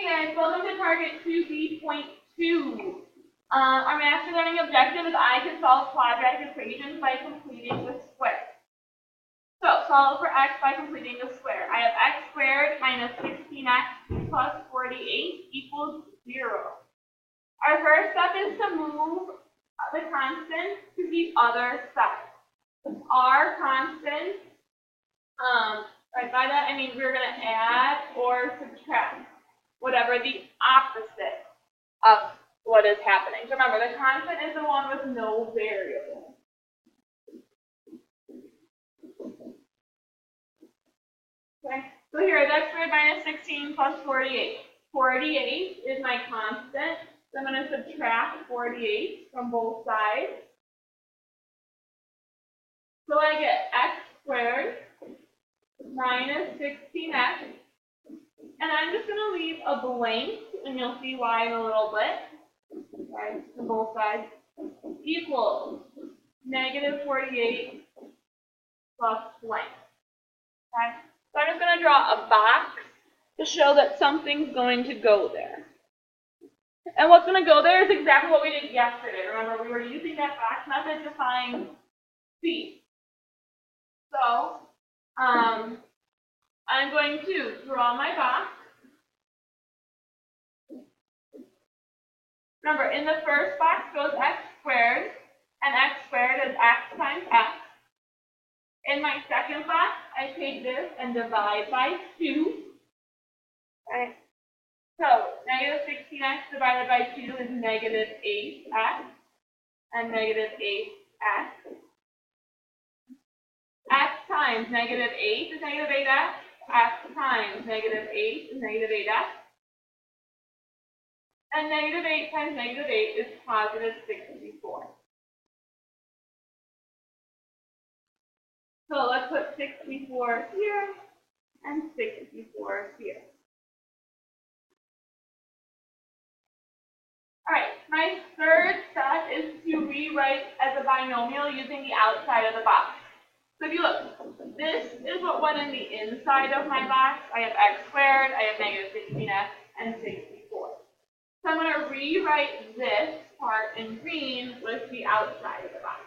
guys, welcome to Target 2D.2. Our master learning objective is I can solve quadratic equations by completing the square. So, solve for x by completing the square. I have x squared minus 16x plus 48 equals 0. Our first step is to move the constant to the other side. Our constant, right, by that I mean we're going to add or subtract whatever the opposite of what is happening. So remember, the constant is the one with no variable. Okay, so here is x squared minus 16 plus 48. 48 is my constant, so I'm going to subtract 48 from both sides. So I get x squared minus 16x, and I'm just going to leave a blank, and you'll see why in a little bit, okay, on both sides, equals negative 48 plus blank. Okay? So I'm just going to draw a box to show that something's going to go there. And what's going to go there is exactly what we did yesterday. Remember, we were using that box method to find c. So, I'm going to draw my box. Remember, in the first box goes x squared, and x squared is x times x. In my second box, I take this and divide by 2. Okay. So, negative 16x divided by 2 is negative 8x, and negative 8x. X times negative 8 is negative 8x. X times negative 8 is negative 8x. And negative 8 times negative 8 is positive 64. So let's put 64 here and 64 here. Alright, my third step is to rewrite as a binomial using the outside of the box. So if you look, this is what went in the inside of my box. I have x squared, I have negative 16x, and 64. So I'm going to rewrite this part in green with the outside of the box.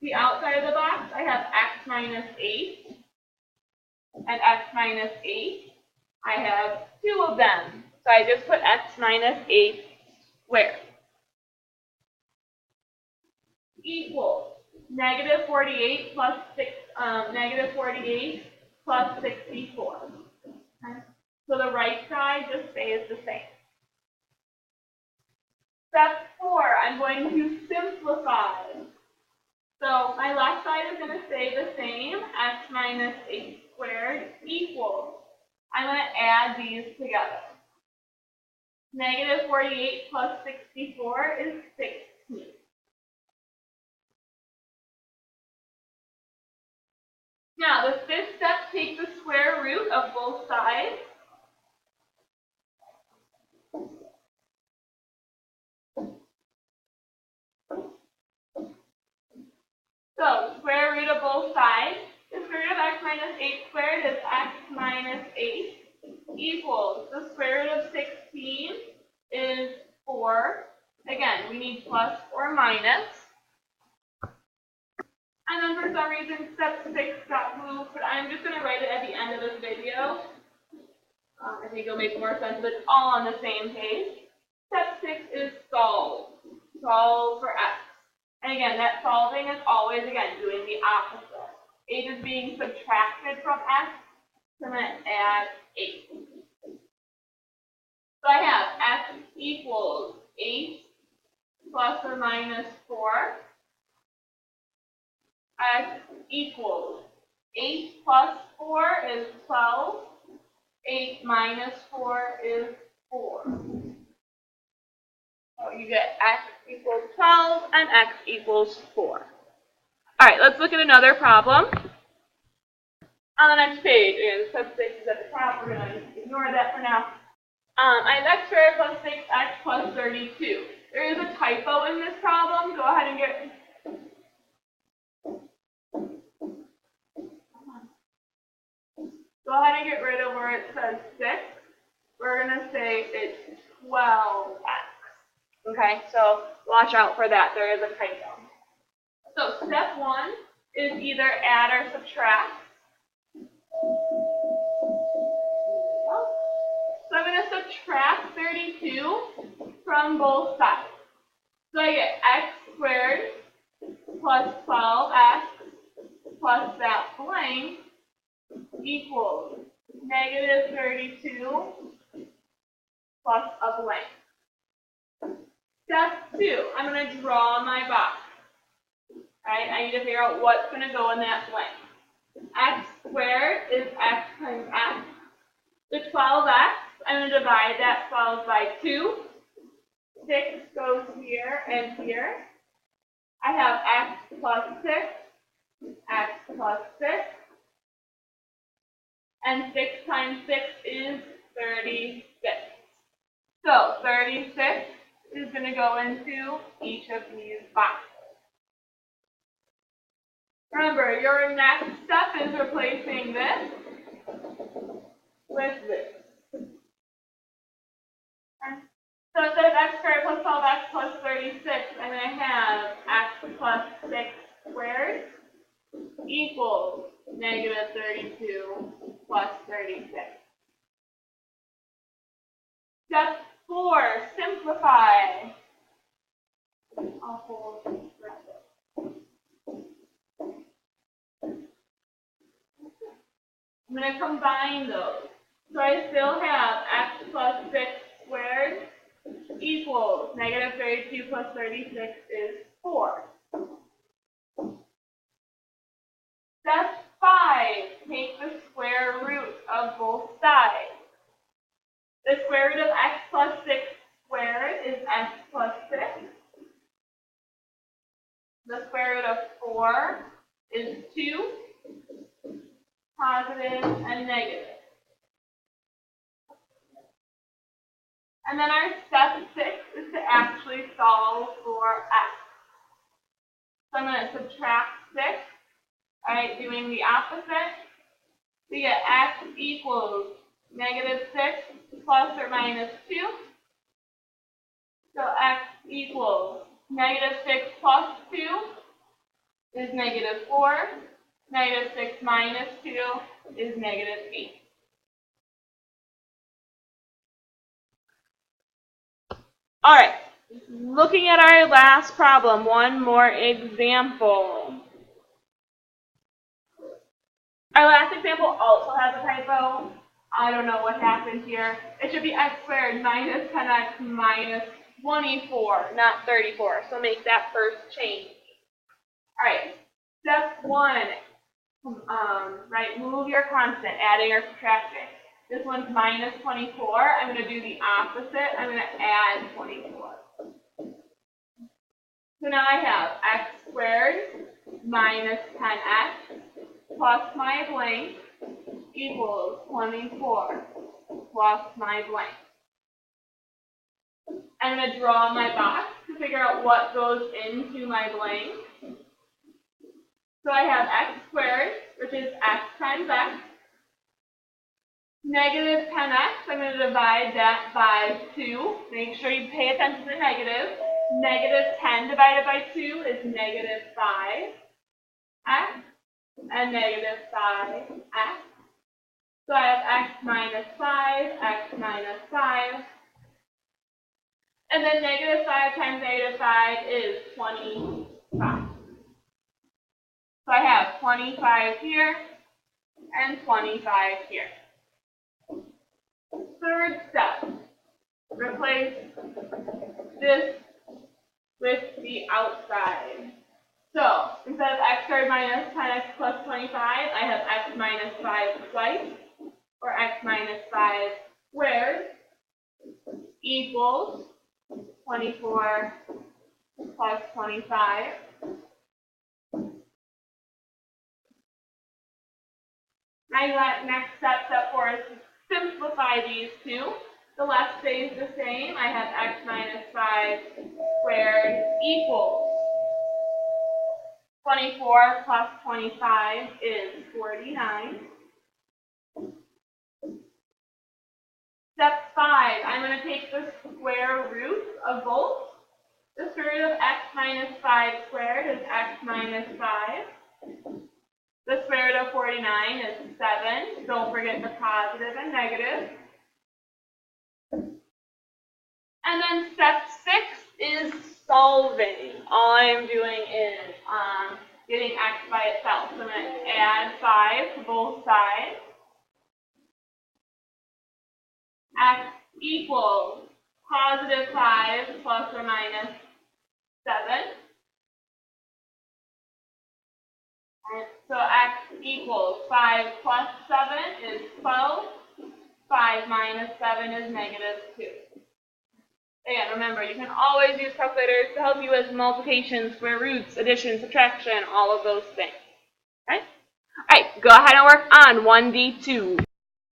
The outside of the box, I have x minus 8 and x minus 8. I have 2 of them. So I just put x minus 8 squared. Equals negative 48 plus negative 48 plus 64. Okay? So the right side just stays the same. Step 4, I'm going to simplify. So my left side is going to stay the same, x minus 8 squared equals, I'm going to add these together. Negative 48 plus 64 is 16. Now, the fifth step, take the square root of both sides. So, square root of both sides. The square root of x minus 8 squared is x minus 8 equals, the square root of 16 is 4. Again, we need plus or minus. And then for some reason, step 6 got moved, but I'm just going to write it at the end of this video. I think it'll make more sense, but it's all on the same page. Step 6 is solve. Solve for x. And again, that solving is always, again, doing the opposite. 8 is being subtracted from x, so I'm going to add 8. So I have x equals 8 plus or minus 4. X equals 8 plus 4 is 12. 8 minus 4 is 4. So you get x equals 12 and x equals 4. All right, let's look at another problem. On the next page, and step 6 is at the top. We're going to ignore that for now. I have x squared plus 6x plus 32. There is a typo in this problem. Go ahead and get... Go ahead and get rid of where it says 6. we're going to say it's 12x. Okay, so watch out for that. There is a typo. So step 1 is either add or subtract. So I'm going to subtract 32 from both sides. So I get x squared plus 12x plus that blank equals negative 32 plus a blank. Step 2, I'm going to draw my box. Right? I need to figure out what's going to go in that blank. X squared is x times x. The 12x, I'm going to divide that 12 by 2. 6 goes here and here. I have x plus 6, x plus 6. And 6 times 6 is 36. So 36 is going to go into each of these boxes. Remember, your next step is replacing this with this. Okay. So instead of x squared plus 12x plus 36, I'm going to have x plus 6 squared equals negative 32 plus 36. Step 4, simplify. I'll hold the rest of it. I'm going to combine those. So I still have x plus 6 squared equals negative 32 plus 36 is 4. Step 5, take the square root of both sides. The square root of x plus 6 squared is x plus 6. The square root of 4 is 2. Positive and negative. And then our step 6 is to actually solve for x. So I'm going to subtract 6, right, doing the opposite. We get x equals negative 6 plus or minus 2. So x equals negative 6 plus 2 is negative 4. Negative 6 minus 2 is negative 8. All right, looking at our last problem, one more example. Our last example also has a typo. I don't know what happened here. It should be x squared minus 10x minus 24, not 34. So make that first change. All right, step 1. Right, move your constant, adding or subtracting. This one's minus 24. I'm going to do the opposite. I'm going to add 24. So now I have x squared minus 10x plus my blank equals 24 plus my blank. I'm going to draw my box to figure out what goes into my blank. So I have x squared, which is x times x. Negative 10x, I'm going to divide that by 2. Make sure you pay attention to the negative. Negative 10 divided by 2 is negative 5x. And negative 5x. So I have x minus 5, x minus 5. And then negative 5 times negative 5 is 25. So I have 25 here and 25 here. Third step, replace this with the outside. So instead of x squared minus 10x plus 25, I have x minus 5 twice, or x minus 5 squared equals 24 plus 25. My next step, step 4, is to simplify these two. The left stays the same. I have x minus 5 squared equals 24 plus 25 is 49. Step 5, I'm going to take the square root of both. The square root of x minus 5 squared is x minus 5. The square root of 49 is 7. Don't forget the positive and negative. And then step 6 is solving. All I'm doing is getting x by itself. So I'm going to add 5 to both sides. X equals positive 5 plus or minus 7. And so x equals 5 plus 7 is 12. 5 minus 7 is negative 2. Again, remember, you can always use calculators to help you with multiplication, square roots, addition, subtraction, all of those things. Okay? All right, go ahead and work on 1D2.